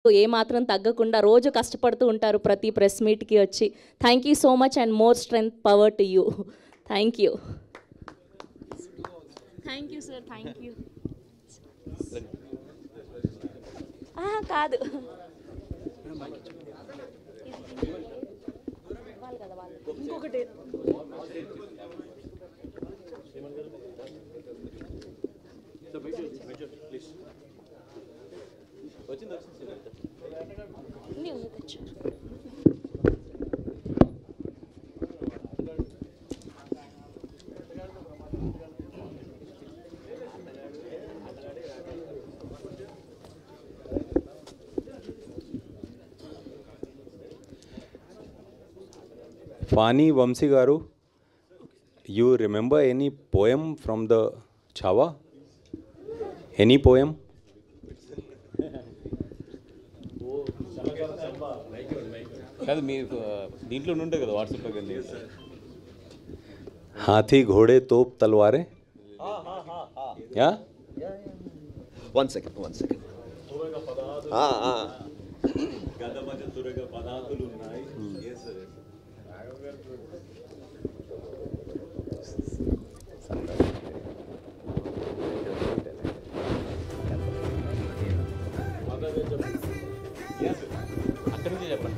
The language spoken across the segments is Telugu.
ఏ మాత్రం తగ్గకుండా రోజు కష్టపడుతూ ఉంటారు ప్రతి ప్రెస్ మీట్కి వచ్చి. Thank you so much and more strength power to you. Thank you. Thank you sir. Thank you. కాదు ఇంకొకటి Fani Vamsi Garu, you remember any poem from the Chava? Any poem? కాదు మీరు దీంట్లో ఉంటే కదా వాట్సాప్లో వెళ్ళి हाथी घोड़े तोप तलवारें. Yeah? One second. అక్కడి నుంచి చెప్పండి.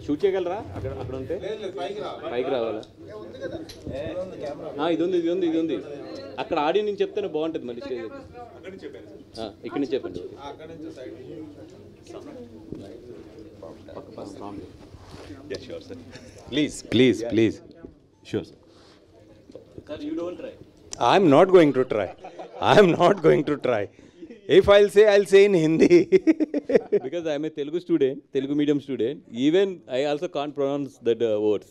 షూట్ చేయగలరా అక్కడ ఉంటే? పైకి రావాలా? ఇది ఉంది అక్కడ ఆడియో నుంచి చెప్తేనే బాగుంటుంది. మళ్ళీ స్టేజ్ ఇక్కడి నుంచి చెప్పండి. Please. Sure, sir. Sir, you don't try. I'm not going to try. If I'll say in Hindi. Because I'm a Telugu medium student. Even I also can't pronounce that words.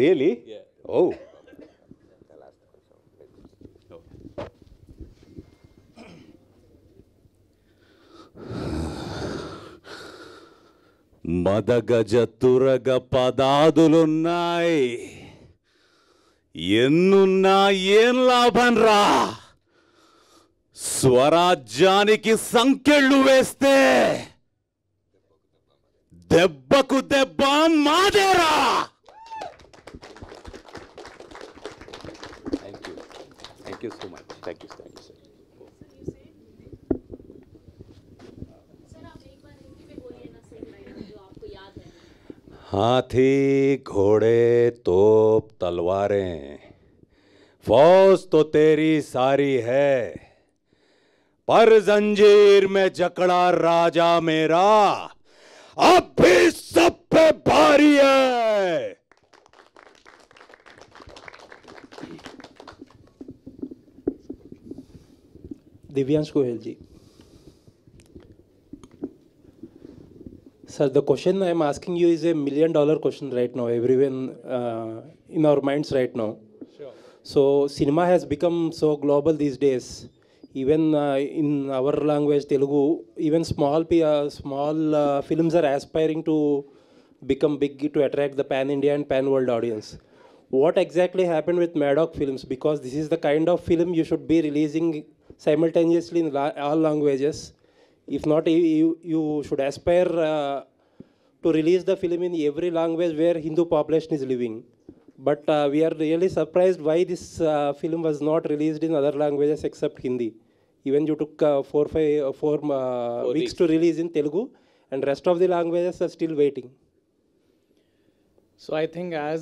Really? Yeah. Oh. మదగజ తురగ పదాదులున్నాయి, ఎన్నున్నా ఏం లాభం రా, స్వరాజ్యానికి సంకెళ్ళు వేస్తే దెబ్బకు దెబ్బ మాదేరా. Thank you so much. Thank you, sir. हाथी घोड़े तोप तलवारें, फौज तो तेरी सारी है, पर जंजीर में जकड़ा राजा मेरा अब भी सब पे भारी है. दिव्यांश गोयल जी. Sir, the question I am asking you is $1 million question right now, everyone in our minds right now. Sure. So, cinema has become so global these days. Even in our language, Telugu, even small films are aspiring to become big to attract the pan-India and pan-world audience. What exactly happened with Maddock Films? Because this is the kind of film you should be releasing simultaneously in all languages. If not, you should aspire to release the film in every language where Hindu population is living. But we are really surprised why this film was not released in other languages except Hindi. Even you took 4 weeks to release in Telugu, and rest of the languages are still waiting. So I think as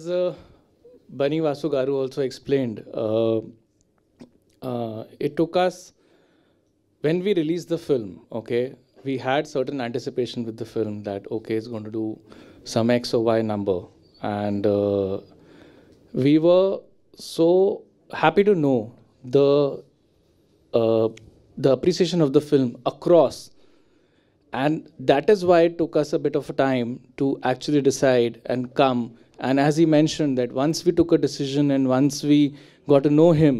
Bani Vasu Garu also explained, it took us, when we released the film, okay, we had certain anticipation with the film that, okay, it's going to do some X or Y number. And we were so happy to know the appreciation of the film across. And that is why it took us a bit of a time to actually decide and come. And as he mentioned, that once we took a decision and once we got to know him,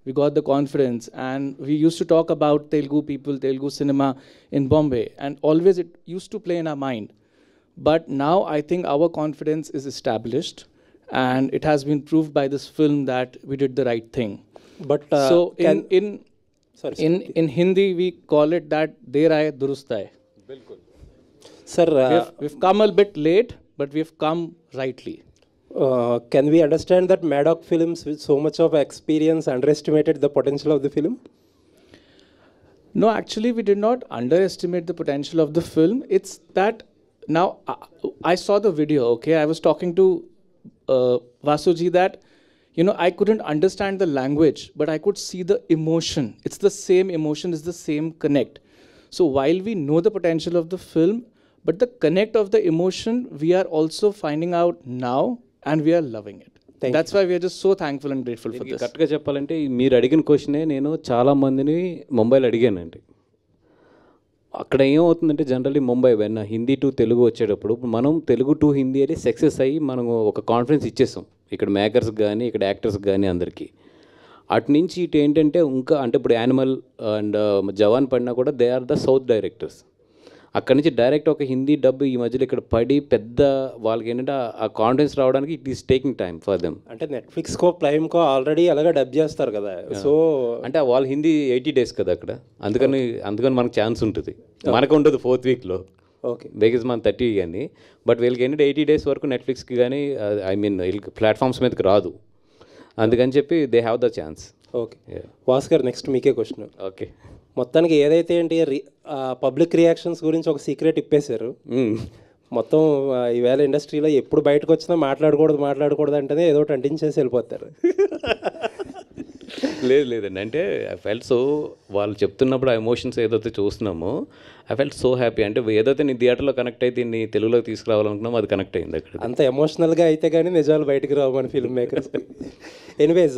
we got the confidence, and we used to talk about Telugu people, Telugu cinema in Bombay, and always it used to play in our mind. But now I think our confidence is established, and it has been proved by this film that we did the right thing. But So Sorry, In Hindi, we call it that der aaye durust aaye. sir. We've come a bit late, but we've come rightly. Can we understand that Maddock Films, with so much of experience, underestimated the potential of the film? No, actually, we did not underestimate the potential of the film. It's that now I saw the video, okay? I was talking to Vasuji that, you know, I couldn't understand the language, but I could see the emotion. It's the same emotion, it's the same connect. So while we know the potential of the film, but the connect of the emotion, we are also finding out now and we are loving it. That's why we are just so thankful and grateful for this. కరెక్ట్గా చెప్పాలంటే మీరు అడిగిన క్వశ్చనే నేను చాలా మందిని ముంబైలో అడిగానండి. అక్కడ ఏమవుతుందంటే జనరల్లీ ముంబై వెన్న హిందీ టు తెలుగు వచ్చేటప్పుడు మనం తెలుగు టు హిందీ అని సక్సెస్ అయ్యి మనం ఒక కాన్ఫిడెన్స్ ఇచ్చేసాం ఇక్కడ మేకర్స్కి కానీ ఇక్కడ యాక్టర్స్కి కానీ అందరికీ. అటు నుంచి ఇటు ఏంటంటే ఇంకా అంటే ఇప్పుడు యానిమల్ అండ్ జవాన్ పడినా కూడా they are the south directors. అక్కడి నుంచి డైరెక్ట్ ఒక హిందీ డబ్ ఈ మధ్యలో ఇక్కడ పడి పెద్ద వాళ్ళకి ఏంటంటే ఆ కాన్ఫిడెన్స్ రావడానికి it is taking time for them. అంటే నెట్ఫ్లిక్స్కో ప్రైమ్కో ఆల్రెడీ అలాగే డబ్ చేస్తారు కదా, సో అంటే వాళ్ళు హిందీ 80 days కదా అక్కడ, అందుకని మనకు ఛాన్స్ ఉంటుంది, మనకు ఉండదు 4th weekలో. ఓకే, బికాజ్ మన 30 కానీ బట్ వీళ్ళకి ఏంటంటే 80 days వరకు నెట్ఫ్లిక్స్కి కానీ ఐ మీన్ వీళ్ళకి ప్లాట్ఫామ్స్ మీదకి రాదు, అందుకని చెప్పి they have the chance. Okay Bhaskar, next మీకే క్వశ్చన్. ఓకే, మొత్తానికి ఏదైతే ఏంటి పబ్లిక్ రియాక్షన్స్ గురించి ఒక సీక్రెట్ ఇప్పేశారు. మొత్తం ఈవేళ ఇండస్ట్రీలో ఎప్పుడు బయటకు వచ్చినా మాట్లాడకూడదు అంటేనే ఏదో ఒకటి అంటించేసి వెళ్ళిపోతారు. లేదండి, అంటే ఐ ఫెల్ట్ సో వాళ్ళు చెప్తున్నప్పుడు ఆ ఎమోషన్స్ ఏదైతే చూస్తున్నామో ఐ ఫెల్ట్ సో హ్యాపీ. అంటే ఏదైతే నీ థియేటర్లో కనెక్ట్ అయితే నీ తెలుగులోకి తీసుకురావాలనుకున్నామో అది కనెక్ట్ అయింది అక్కడ. అంత ఎమోషనల్గా అయితే కానీ నిజాలు బయటకు రావు మన ఫిల్మ్ మేకర్స్. ఎనీవేస్,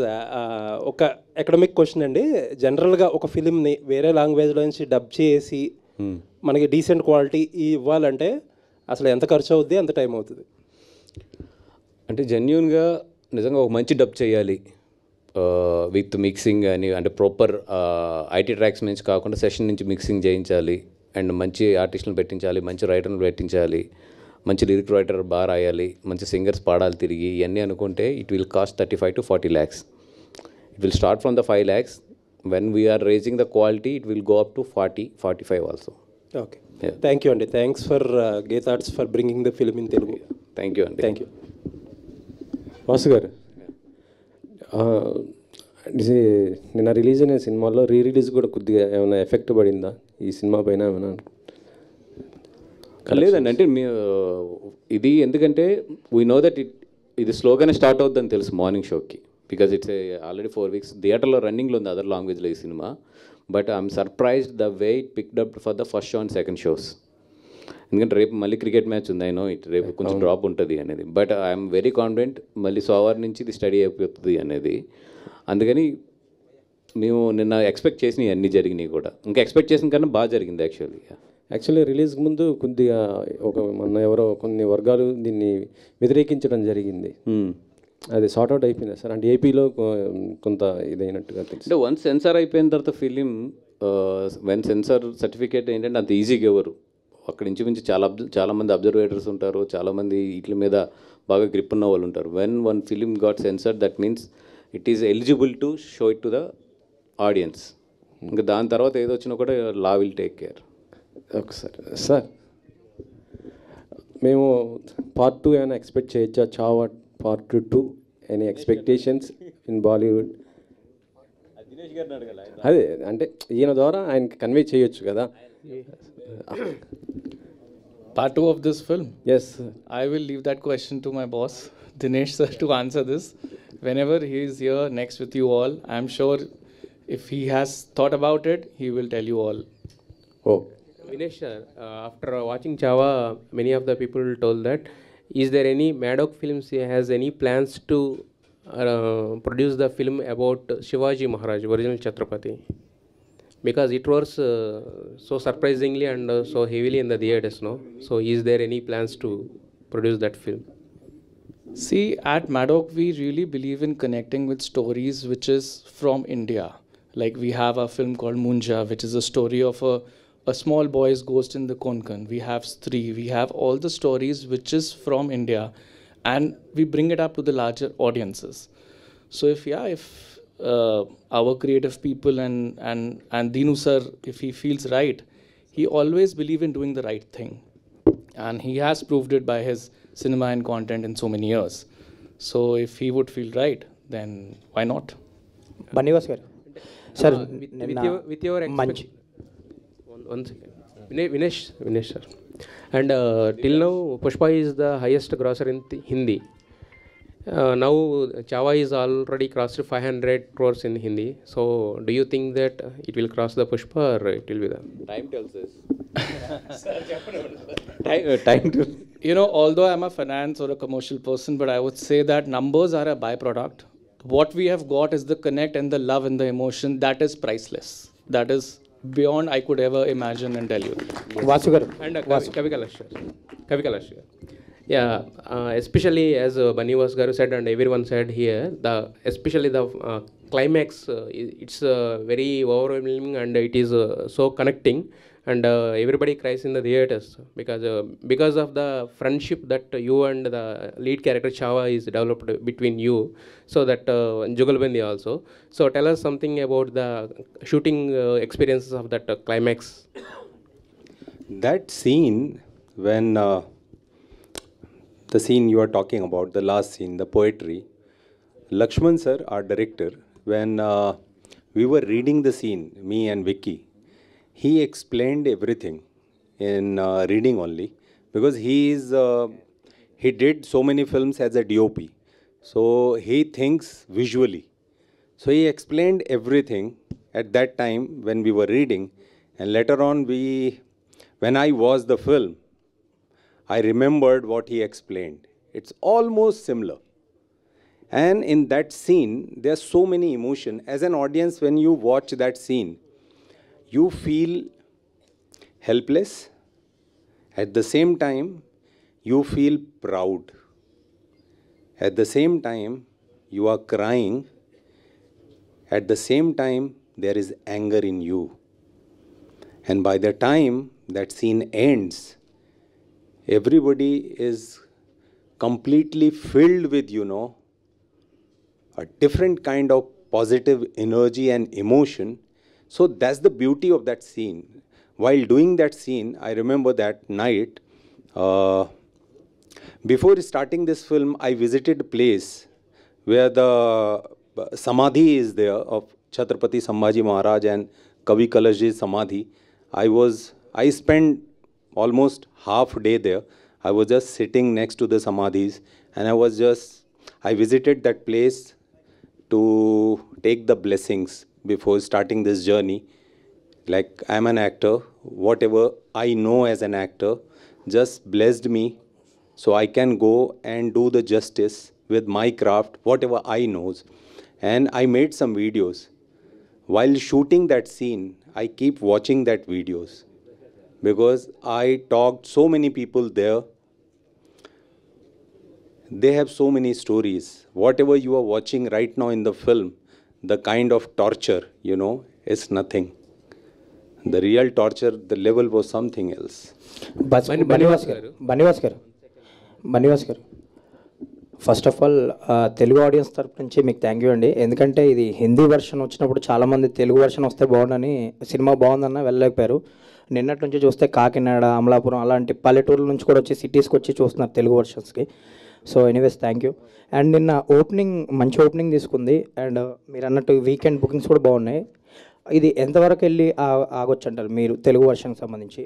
ఒక ఎకడమిక్ క్వశ్చన్ అండి. జనరల్గా ఒక ఫిలింని వేరే లాంగ్వేజ్లో నుంచి డబ్ చేసి మనకి డీసెంట్ క్వాలిటీ ఇవ్వాలంటే అసలు ఎంత ఖర్చు అవుద్ది, ఎంత టైం అవుతుంది? అంటే జెన్యూన్గా నిజంగా ఒక మంచి డబ్ చేయాలి విత్ మిక్సింగ్ అని, అంటే ప్రాపర్ ఐటీ ట్రాక్స్ నుంచి కాకుండా సెషన్ నుంచి మిక్సింగ్ చేయించాలి అండ్ మంచి ఆర్టిస్టులను పెట్టించాలి, మంచి రైటర్లు పెట్టించాలి, మంచి లిరిక్ రైటర్ బాగా రాయాలి, మంచి సింగర్స్ పాడాలి తిరిగి, ఇవన్నీ అనుకుంటే it will cost 35 to 40 lakhs. It will start from the 5 lakhs. When we are raising the quality it will go up to 40-45 also. Okay, thank you అండి. Thanks for Geetha Arts for bringing the film in Telugu. Thank you అండి. Thank you. వాసు గారు, నిన్న రిలీజ్ అయిన సినిమాలో రిలీజ్ కూడా కొద్దిగా ఏమైనా ఎఫెక్ట్ పడిందా ఈ సినిమా పైన ఏమైనా? లేదండి, అంటే ఇది ఎందుకంటే వీ నో దట్ ఇది స్లోగానే స్టార్ట్ అవుతుందని తెలుసు మార్నింగ్ షోకి, బికాజ్ ఇట్స్ ఆల్రెడీ 4 weeks థియేటర్లో రన్నింగ్లో ఉంది అదర్ లాంగ్వేజ్లో ఈ cinema. But I'm surprised the way it picked up for the first show and second shows. ఎందుకంటే రేపు మళ్ళీ క్రికెట్ మ్యాచ్ ఉంది, అయినో ఇటు రేపు కొంచెం డ్రాప్ ఉంటుంది అనేది, బట్ ఐఎమ్ వెరీ కాన్ఫిడెంట్ మళ్ళీ సోమవారం నుంచి ఇది స్టడీ అయిపోతుంది అనేది. అందుకని మేము నిన్న ఎక్స్పెక్ట్ చేసినవి అన్నీ జరిగినాయి కూడా, ఇంకా ఎక్స్పెక్ట్ చేసిన కన్నా బాగా జరిగింది యాక్చువల్లీ రిలీజ్కి ముందు కొద్దిగా మొన్న ఎవరో కొన్ని వర్గాలు దీన్ని వ్యతిరేకించడం జరిగింది. అది సార్ట్ అవుట్ అయిపోయింది సార్, అంటే ఏపీలో కొంత ఇదైనట్టుగా తెలుసు. అంటే వన్స్ సెన్సార్ అయిపోయిన తర్వాత ఫిలిం వెన్ సెన్సార్ సర్టిఫికేట్ ఏంటంటే అంత ఈజీగా ఎవరు అక్కడ ఇంచుమించు చాలామంది అబ్జర్వేటర్స్ ఉంటారు, చాలామంది వీటి మీద బాగా గ్రిప్ ఉన్న వాళ్ళు ఉంటారు. When one film got sensor that means it is eligible to show it to the audience. ఇంకా దాని తర్వాత ఏదో వచ్చినా కూడా లా విల్ టేక్ కేర్. ఒకసారి సార్, మేము పార్ట్ 2 ఏమైనా ఎక్స్పెక్ట్ చేయొచ్చా? Chhaava part 2 any expectations in Bollywood? అదే అంటే ఈయన ద్వారా ఆయనకి కన్వే చేయొచ్చు కదా. Part 2 of this film? Yes, sir. I will leave that question to my boss, Dinesh sir, to answer this. Whenever he is here next with you all, I'm sure if he has thought about it, he will tell you all. Oh. Vinesh sir, after watching Chava, many of the people told that, is there any Maddock Films has any plans to produce the film about Shivaji Maharaj, original Chhatrapati? Because it was so surprisingly and so heavily in the theatres, no? So is there any plans to produce that film? See, at Maddock, we really believe in connecting with stories which is from India. Like we have a film called Munja, which is a story of a small boy's ghost in the Konkan. We have Stree. We have all the stories which is from India, and we bring it up to the larger audiences. So if our creative people and Dinu sir, if he feels right, he always believe in doing the right thing. And he has proved it by his cinema and content in so many years. So if he would feel right, then why not? Bunny Vas గారు సార్ with your మంచి one second. Vinesh sir. And till now, Pushpa is the highest grosser in Hindi. Now, Chava is already crossed 500 crores in Hindi. So, do you think that it will cross the Pushpa or it will be the... Time tells us. Time to... You know, although I'm a finance or a commercial person, but I would say that numbers are a byproduct. What we have got is the connect and the love and the emotion that is priceless. That is beyond I could ever imagine and tell you. Vasu గారు And Kavi Kalash. Yeah, especially as Bannivas Garu said and everyone said here, especially the climax, it's very overwhelming and it is so connecting, and everybody cries in the theaters because of the friendship that you and the lead character Chava is developed between you, so that Jugalbandi also. So tell us something about the shooting experiences of that climax. That scene, when the scene you are talking about, the last scene, the poetry, Lakshman sir, our director, when we were reading the scene, me and Vicky, he explained everything in reading only, because he did so many films as a DOP, so he thinks visually. So he explained everything at that time when we were reading, and later on when I watched the film, I remembered what he explained. It's almost similar. And in that scene, there's so many emotion. As an audience, when you watch that scene, you feel helpless. At the same time, you feel proud. At the same time, you are crying. At the same time, there is anger in you. And by the time that scene ends, everybody is completely filled with, a different kind of positive energy and emotion. So that's the beauty of that scene. While doing that scene, I remember that night, before starting this film, I visited a place where the Samadhi is there of Chhatrapati Sambhaji Maharaj and Kavi Kalashji's Samadhi. I spent almost half a day there. I was just sitting next to the Samadhis, and I visited that place to take the blessings before starting this journey. Like, I'm an actor, whatever I know as an actor just blessed me, so I can go and do the justice with my craft, whatever I knows. And I made some videos. While shooting that scene, I keep watching that videos, because I talked so many people there. They have so many stories. Whatever you are watching right now in the film, the kind of torture, is nothing. The real torture, the level was something else. Bunny Vas గారు first of all Telugu audience తరపు నుంచి మీకు థ్యాంక్ యూ అండి. ఎందుకంటే ఇది హిందీ వెర్షన్ వచ్చినప్పుడు చాలామంది తెలుగు వెర్షన్ వస్తే బాగుండని, సినిమా బాగుందన్న వెళ్ళలేకపోయారు. నిన్నటి నుంచి చూస్తే కాకినాడ, అమలాపురం అలాంటి పల్లెటూర్ల నుంచి కూడా వచ్చి సిటీస్కి వచ్చి చూస్తున్నారు తెలుగు వెర్షన్స్కి. So anyways thank you. And నిన్న మంచి ఓపెనింగ్ తీసుకుంది. అండ్ మీరు అన్నట్టు వీకెండ్ బుకింగ్స్ కూడా బాగున్నాయి. ఇది ఎంతవరకు వెళ్ళి ఆగొచ్చు అంటారు మీరు తెలుగు వెర్షన్కి సంబంధించి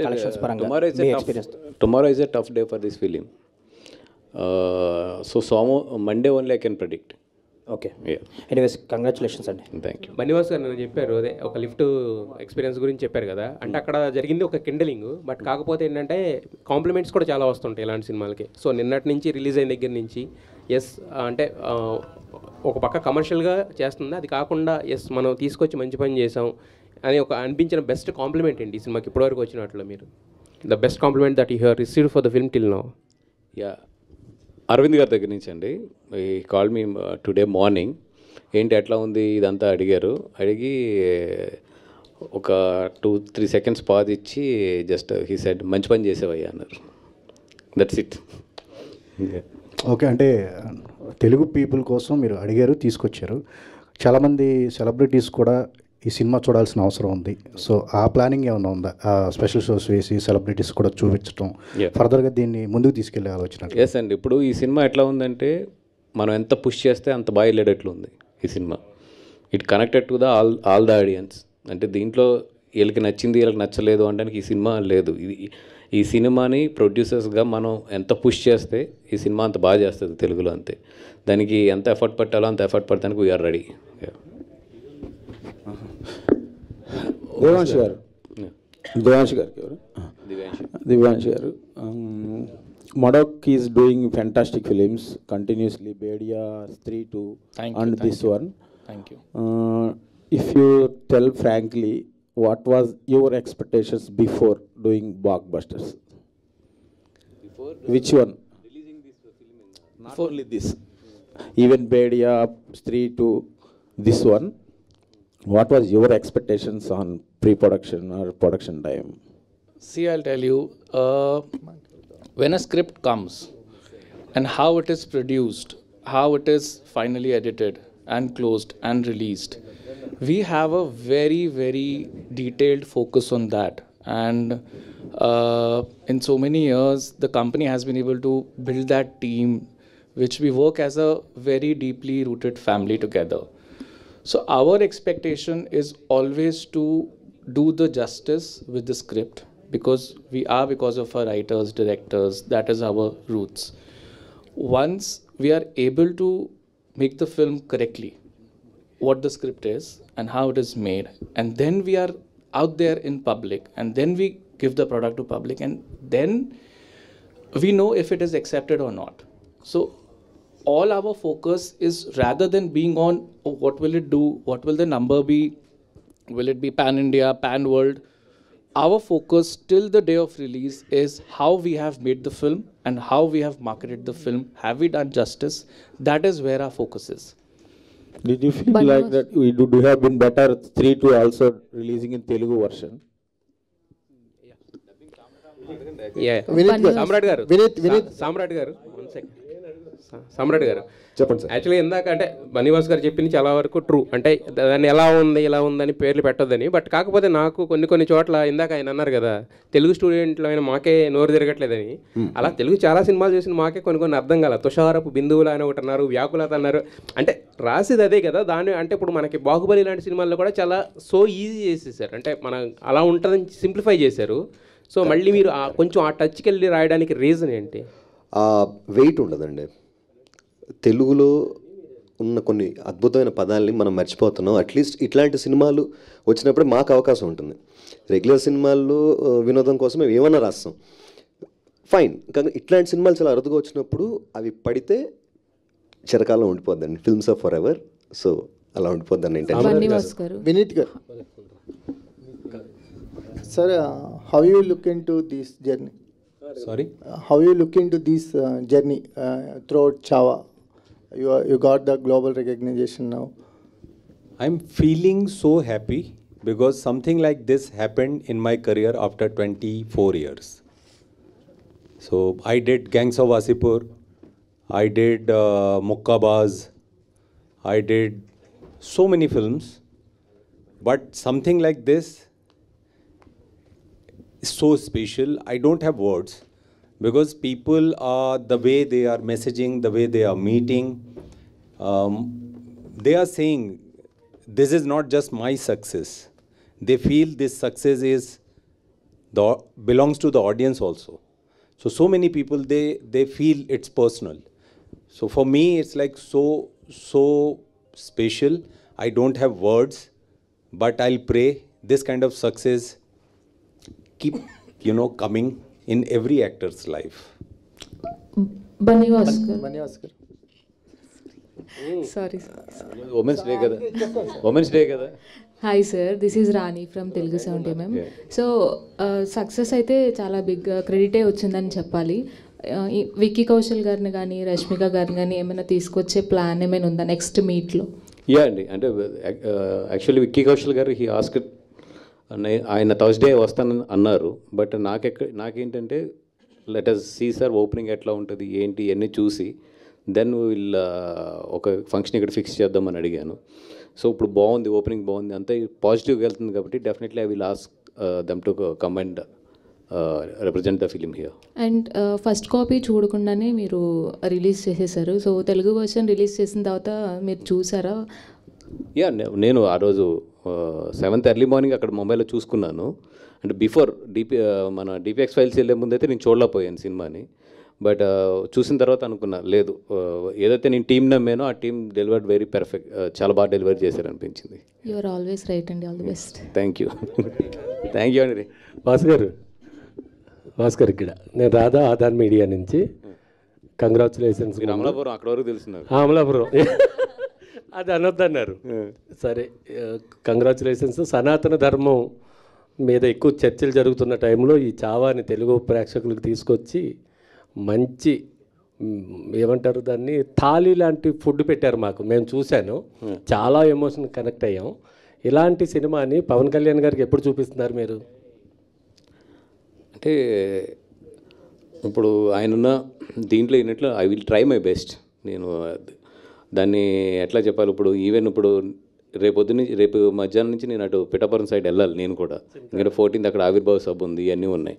కలెక్షన్స్ పరంగా మీ experience? Tomorrow is a tough day for this film. So Monday only I can predict. Okay, anyways congratulations అండి. Thank you. బన్నీవాస్ గారు నేను చెప్పారు అదే ఒక లిఫ్ట్ ఎక్స్పీరియన్స్ గురించి చెప్పారు కదా, అంటే అక్కడ జరిగింది ఒక కిండలింగ్, బట్ కాకపోతే ఏంటంటే కాంప్లిమెంట్స్ కూడా చాలా వస్తుంటాయి ఇలాంటి సినిమాలకి. సో నిన్నటి నుంచి రిలీజ్ అయిన దగ్గర నుంచి అంటే ఒక పక్క కమర్షియల్గా చేస్తుంది, అది కాకుండా మనం తీసుకొచ్చి మంచి పని చేసాం అని ఒక అనిపించిన బెస్ట్ కాంప్లిమెంట్ ఏంటి ఈ సినిమాకి ఇప్పటివరకు వచ్చినట్లు మీరు? The best compliment that you have received for the film till now. Aravind గారి దగ్గర నుంచి అండి. ఈ కాల్ మీ టుడే మార్నింగ్, ఏంటి ఎట్లా ఉంది ఇదంతా అడిగారు. అడిగి ఒక 2-3 సెకండ్స్ పాజ్ ఇచ్చి జస్ట్ హీ సెడ్ మంచి పని చేసేవయ్యా అన్నారు. That's it. ఓకే, అంటే తెలుగు పీపుల్ కోసం మీరు అడిగారు, తీసుకొచ్చారు. చాలామంది సెలబ్రిటీస్ కూడా ఈ సినిమా చూడాల్సిన అవసరం ఉంది. సో ఆ ప్లానింగ్ ఏమైనా ఉందా? స్పెషల్ షోస్ వేసి సెలబ్రిటీస్ కూడా చూపించడం, ఫర్దర్గా దీన్ని ముందుకు తీసుకెళ్లే ఆలోచన? ఎస్ అండి. ఇప్పుడు ఈ సినిమా ఎట్లా ఉందంటే మనం ఎంత పుష్ చేస్తే అంత బాగా వెళ్ళేటట్లు ఉంది ఈ cinema. It connected to the all the audience. అంటే దీంట్లో వీళ్ళకి నచ్చింది వీళ్ళకి నచ్చలేదు అనడానికి ఈ సినిమా లేదు. ఈ సినిమాని ప్రొడ్యూసర్స్గా మనం ఎంత పుష్ చేస్తే ఈ సినిమా అంత బాగా చేస్తుంది తెలుగులో. అంతే, దానికి ఎంత ఎఫర్ట్ పెట్టాలో అంత ఎఫర్ట్ పడటానికి వీఆర్ రెడీ. దేవాంశ్ గారు, దేవాంశ్ గారికి ఎవరు? దివ్యాంశ్ గారు. Madok is doing fantastic films continuously. Bedia, Stree 2, and this one. Thank you. If you tell frankly, what was your expectations before doing blockbusters? Which one? Releasing this film. Not only this. Even Bedia, Stree 2, this one. What was your expectations on pre-production or production time? See, I'll tell you, when a script comes and how it is produced, how it is finally edited and closed and released, we have a very, very detailed focus on that. And in so many years, the company has been able to build that team, which we work as a very deeply rooted family together. So our expectation is always to do the justice with the script, because because of our writers, directors, that is our roots. Once we are able to make the film correctly, what the script is and how it is made, and then we are out there in public, and then we give the product to public, and then we know if it is accepted or not. So all our focus is, rather than being on what will it do, what will the number be, will it be pan-India, pan-world, our focus till the day of release is how we have made the film and how we have marketed the film. Have we done justice? That is where our focus is. Did you feel like that we do have been better Stree 2 also releasing in Telugu version? సామ్రాట్ గారు, సామ్రాట్ గారు, సామ్రాట్ గారు చెప్పండి సార్. యాక్చువల్లీ ఇందాక అంటే బనీవాస్ గారు చెప్పింది చాలా వరకు ట్రూ. అంటే దాన్ని ఎలా ఉంది ఇలా ఉందని పేర్లు పెట్టొద్దని. బట్ కాకపోతే నాకు కొన్ని చోట్ల ఇందాక ఆయన అన్నారు కదా, తెలుగు స్టూడెంట్లు అయినా మాకే నోరు తిరగట్లేదని. అలా తెలుగు చాలా సినిమాలు చూసిన మాకే కొన్ని అర్థం కాల. తుషారపు బిందువులు అని ఒకటి అన్నారు, వ్యాకులత అన్నారు. అంటే రాసేది అదే కదా దాన్ని. అంటే ఇప్పుడు మనకి బాహుబలి లాంటి సినిమాల్లో కూడా చాలా సో ఈజీ చేసేసారు. అంటే మన అలా ఉంటుందని సింప్లిఫై చేశారు. సో మళ్ళీ మీరు కొంచెం ఆ టచ్కి వెళ్ళి రాయడానికి రీజన్ ఏంటి? వెయిట్ ఉండదండి. తెలుగులో ఉన్న కొన్ని అద్భుతమైన పదాలని మనం మర్చిపోతున్నాం. అట్లీస్ట్ ఇట్లాంటి సినిమాలు వచ్చినప్పుడు మాకు అవకాశం ఉంటుంది. రెగ్యులర్ సినిమాల్లో వినోదం కోసం మేము ఏమన్నా రాస్తాం, ఫైన్. కానీ ఇట్లాంటి సినిమాలు చాలా అరుదుగా వచ్చినప్పుడు అవి పడితే చిరకాలం ఉండిపోద్దండి. Films of forever. So అలా ఉండిపోద్దండి. వినీత్ గారు, sir, how you look into this journey? Sorry? How you look into this journey throughout Chava? You got the global recognition now. I'm feeling so happy because something like this happened in my career after 24 years. So I did Gangs of Wasipur, I did Mukkabaz, I did so many films, but something like this is so special. I don't have words because people are, the way they are messaging, the way they are meeting, they are saying this is not just my success. They feel this success is belongs to the audience also. So many people, they feel it's personal. So for me it's like so special. I don't have words, but I'll pray this kind of success keep coming in every actor's life. Baniwas garu. Sorry. Women's Day kada. Hi sir, this is Rani from Telugu 70mm. So success అయితే చాలా బిగ్ క్రెడిటే వచ్చిందని చెప్పాలి. విక్కీ కౌశల్ గారిని కానీ రష్మిక గారిని కానీ ఏమైనా తీసుకొచ్చే ప్లాన్ ఏమైనా ఉందా నెక్స్ట్ మీట్లో? యా అండి, అంటే యాక్చువల్లీ విక్కీ కౌశల్ గారు హీ ఆస్క్డ్, ఆయన థర్స్డే వస్తానని అన్నారు. బట్ నాకేంటంటే let us see sir opening ఎట్లా ఉంటుంది ఏంటి అన్నీ చూసి దెన్ వీళ్ళ ఒక ఫంక్షన్ ఇక్కడ ఫిక్స్ చేద్దామని అడిగాను. సో ఇప్పుడు బాగుంది, ఓపెనింగ్ బాగుంది, అంతా పాజిటివ్గా వెళ్తుంది కాబట్టి definitely I will ask them to come and represent the film here. And first copy చూడకుండానే మీరు రిలీజ్ చేసేసారు. సో తెలుగు వర్షన్ రిలీజ్ చేసిన తర్వాత మీరు చూసారా? యా, నేను ఆ రోజు 7th ఎర్లీ మార్నింగ్ అక్కడ ముంబైలో చూసుకున్నాను. అంటే బిఫోర్ మన డిపిఎక్స్ ఫైల్స్ వెళ్ళే ముందైతే నేను చూడలేకపోయాను సినిమాని. బట్ చూసిన తర్వాత అనుకున్నా, లేదు ఏదైతే నేను టీం నమ్మానో ఆ టీం డెలివర్డ్ వెరీ పర్ఫెక్ట్, చాలా బాగా డెలివర్ చేశారనిపించింది. యు ఆర్ ఆల్వేస్ రైట్ అండి, all the best. Thank you thank you అండి. భాస్కర్ ఇక్కడ నేను రాధా ఆధార్ మీడియా నుంచి. కంగ్రాచులేషన్స్. అమలాపురం అక్కడ వరకు తెలుసున్నారు. అమలాపురం అది అనొద్దన్నారు. సరే, కంగ్రాచులేషన్స్. సనాతన ధర్మం మీద ఎక్కువ చర్చలు జరుగుతున్న టైంలో ఈ చావాని తెలుగు ప్రేక్షకులకు తీసుకొచ్చి మంచి ఏమంటారు దాన్ని, థాలీ లాంటి ఫుడ్ పెట్టారు మాకు. మేము చూశాను, చాలా ఎమోషన్ కనెక్ట్ అయ్యాం. ఇలాంటి సినిమాని పవన్ కళ్యాణ్ గారికి ఎప్పుడు చూపిస్తున్నారు మీరు? అంటే ఇప్పుడు ఆయనున్న దీంట్లో అయినట్లు I will try my best. నేను దాన్ని ఎట్లా చెప్పాలి, ఇప్పుడు ఈవెన్ ఇప్పుడు రేపు మధ్యాహ్నం నుంచి నేను అటు పిఠాపురం సైడ్ వెళ్ళాలి నేను కూడా. ఎందుకంటే 14th అక్కడ ఆవిర్భావ సభ ఉంది, ఇవన్నీ ఉన్నాయి.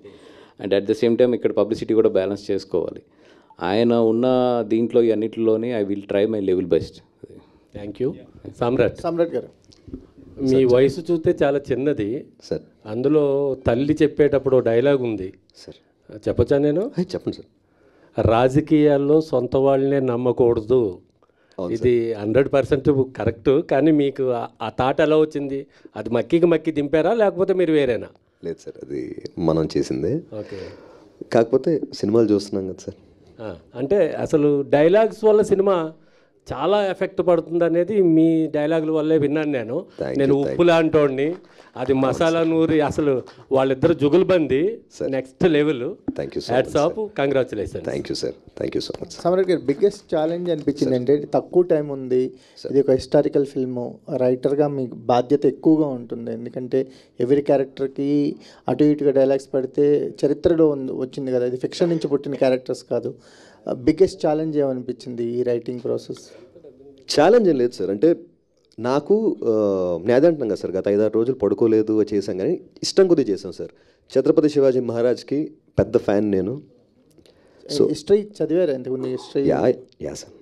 And at the same time ఇక్కడ పబ్లిసిటీ కూడా బ్యాలెన్స్ చేసుకోవాలి. ఆయన ఉన్న దీంట్లో అన్నింటిలోనే I will try my level best. Thank you. Samrat గారు, మీ వయసు చూస్తే చాలా చిన్నది సార్. అందులో తల్లి చెప్పేటప్పుడు డైలాగ్ ఉంది సార్, చెప్పచ్చా నేను? చెప్పండి సార్. రాజకీయాల్లో సొంత వాళ్ళనే నమ్మకూడదు. ఇది 100% కరెక్ట్. కానీ మీకు ఆ థాట్ ఎలా వచ్చింది? అది మక్కి దింపారా లేకపోతే మీరు వేరేనా? లేదు సార్, అది మనం చేసిందే. ఓకే. కాకపోతే సినిమాలు చూస్తున్నాం కదా సార్. అంటే అసలు డైలాగ్స్ వల్ల సినిమా చాలా ఎఫెక్ట్ పడుతుంది అనేది మీ డైలాగుల వల్లే విన్నాను నేను. నేను ఉప్పు లాంటోడిని, అది మసాలా నూరి, అసలు వాళ్ళిద్దరు జుగుల్బంది next level. Thank you. Hats off, congratulation. Thank you sir, thank you so much. Samrat గారు, బిగ్గెస్ట్ ఛాలెంజ్ అనిపించింది అంటే తక్కువ టైం ఉంది, ఇది ఒక హిస్టారికల్ ఫిల్ము, రైటర్గా మీకు బాధ్యత ఎక్కువగా ఉంటుంది. ఎందుకంటే ఎవరి క్యారెక్టర్కి అటు ఇటుగా డైలాగ్స్ పెడితే చరిత్రలో వచ్చింది కదా, ఇది ఫిక్షన్ నుంచి పుట్టిన క్యారెక్టర్స్ కాదు. బిగ్గెస్ట్ ఛాలెంజ్ ఏమనిపించింది ఈ రైటింగ్ ప్రాసెస్? ఛాలెంజ్ ఏం లేదు సార్. అంటే నాకు నేను అదే అంటున్నాను కదా సార్, గత 5-6 రోజులు పడుకోలేదు చేశాం, కానీ ఇష్టం కొద్దీ చేశాం సార్. ఛత్రపతి శివాజీ మహారాజ్కి పెద్ద ఫ్యాన్ నేను. సో హిస్టరీ చదివారు ఎందుకు? History yeah sir.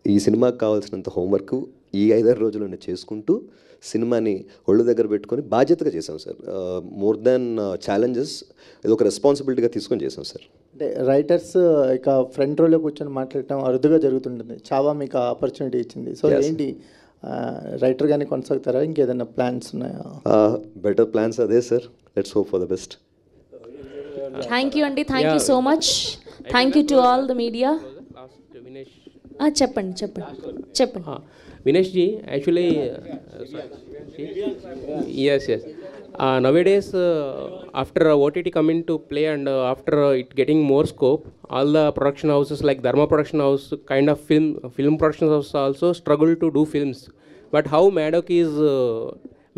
ఈ సినిమాకి కావాల్సినంత హోంవర్క్ ఈ 5-6 రోజులు నేను చేసుకుంటూ సినిమాని ఒళ్ళు దగ్గర పెట్టుకొని బాధ్యతగా చేశాం సార్. మోర్ దాన్ ఛాలెంజెస్, ఇది ఒక రెస్పాన్సిబిలిటీగా తీసుకొని చేసాం సార్. అంటే రైటర్స్ ఇక ఫ్రంట్ రోలో కూర్చొని మాట్లాడటం అరుదుగా జరుగుతుంటుంది. చావా మీకు ఆపర్చునిటీ ఇచ్చింది. సో ఏంటి, రైటర్గానే కొనసాగుతారా, ఇంకేదైనా ప్లాన్స్ ఉన్నాయా? బెటర్ ప్లాన్స్ అదే sir. Let's hope for the best. Thank you అండి, thank you so much. Thank you to all the media. చెప్పండి. Vinesh ji, actually, yes. Nowadays, after OTT coming to play and after it getting more scope, all the production houses like Dharma Production House, kind of film production houses also struggle to do films. But how Maddock is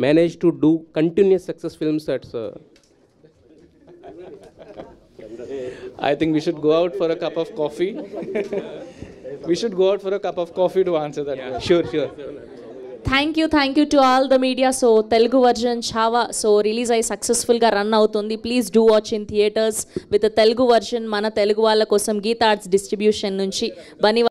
managed to do continuous success films? That's. I think we should go out for a cup of coffee. We should go out for a cup of coffee to answer that question. Sure. Thank you to all the media. So Telugu version Chhaava release అయ్యి సక్సెస్ఫుల్గా రన్ అవుతుంది. Please do watch in theatres with Telugu version. మన తెలుగు వాళ్ళ కోసం గీతా ఆర్ట్స్ డిస్ట్రిబ్యూషన్ నుంచి బనీ